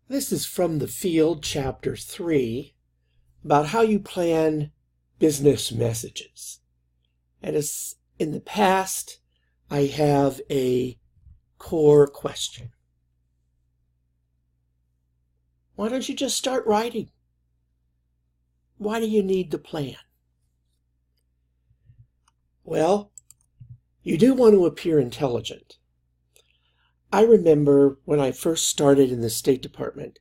This is from the field, chapter 3, about how you plan business messages. And as in the past, I have a core question. Why don't you just start writing? Why do you need the plan? Well, you do want to appear intelligent. I remember when I first started in the State Department,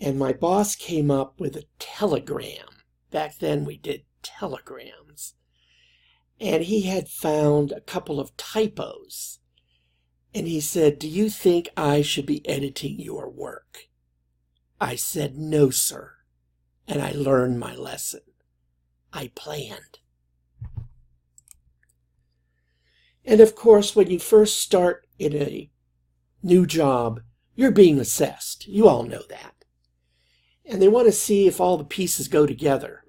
and my boss came up with a telegram. Back then we did telegrams. And he had found a couple of typos. And he said, "Do you think I should be editing your work?" I said, "No, sir." And I learned my lesson. I planned. And of course, when you first start in a new job, you're being assessed. You all know that. And they want to see if all the pieces go together.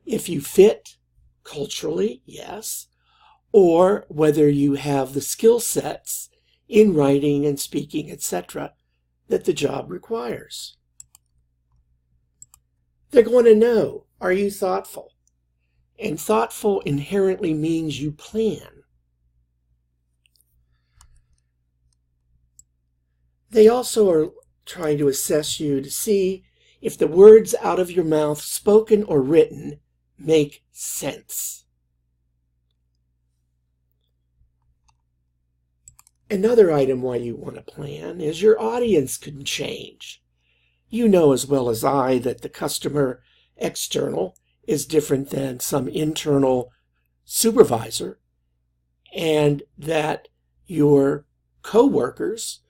If you fit culturally, yes, or whether you have the skill sets in writing and speaking, etc., that the job requires. They're going to know, are you thoughtful? And thoughtful inherently means you plan. They also are trying to assess you to see if the words out of your mouth, spoken or written, make sense. Another item why you want to plan is your audience can change. You know as well as I that the customer external is different than some internal supervisor, and that your co-workers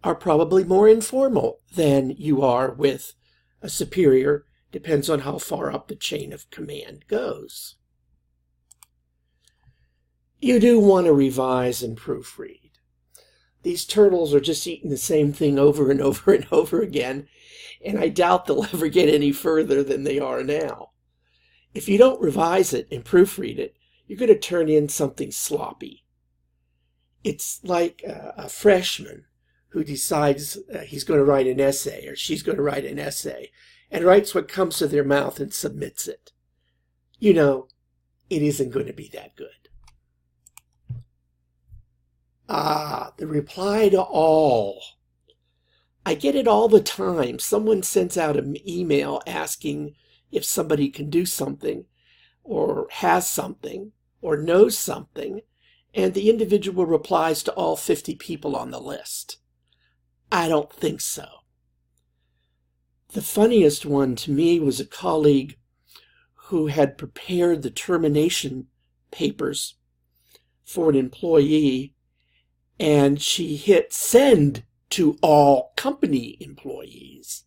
are probably more informal than you are with a superior. Depends on how far up the chain of command goes. You do want to revise and proofread. These turtles are just eating the same thing over and over and over again, and I doubt they'll ever get any further than they are now. If you don't revise it and proofread it, you're going to turn in something sloppy. It's like a freshman who decides he's going to write an essay or she's going to write an essay and writes what comes to their mouth and submits it. You know, it isn't going to be that good. The reply to all. I get it all the time. Someone sends out an email asking if somebody can do something or has something or knows something, and the individual replies to all 50 people on the list. I don't think so. The funniest one to me was a colleague who had prepared the termination papers for an employee, and she hit send to all company employees.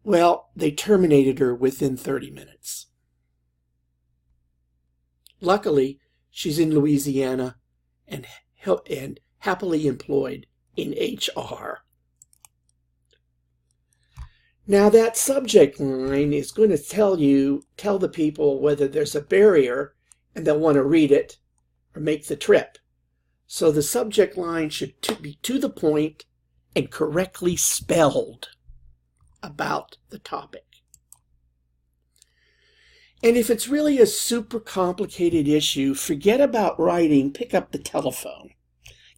Well, they terminated her within 30 minutes. Luckily, she's in Louisiana and happily employed in HR. Now that subject line is going to tell the people whether there's a barrier and they'll want to read it or make the trip. So the subject line should be to the point and correctly spelled about the topic. And if it's really a super complicated issue, forget about writing, pick up the telephone,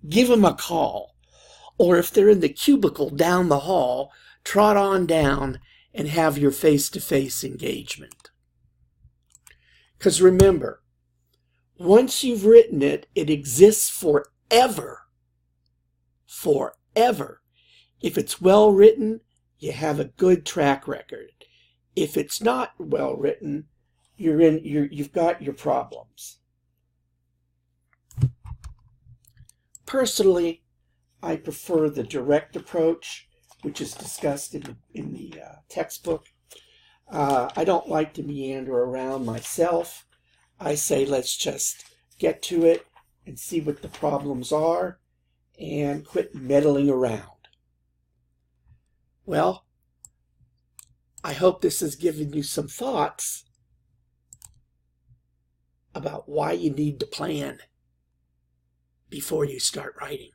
give them a call. Or if they're in the cubicle down the hall, trot on down and have your face-to-face engagement. Because remember, once you've written it, it exists forever. Forever. If it's well written, you have a good track record. If it's not well written, you've got your problems. Personally, I prefer the direct approach, which is discussed in the textbook. I don't like to meander around myself. I say let's just get to it and see what the problems are and quit meddling around. Well, I hope this has given you some thoughts about why you need to plan before you start writing.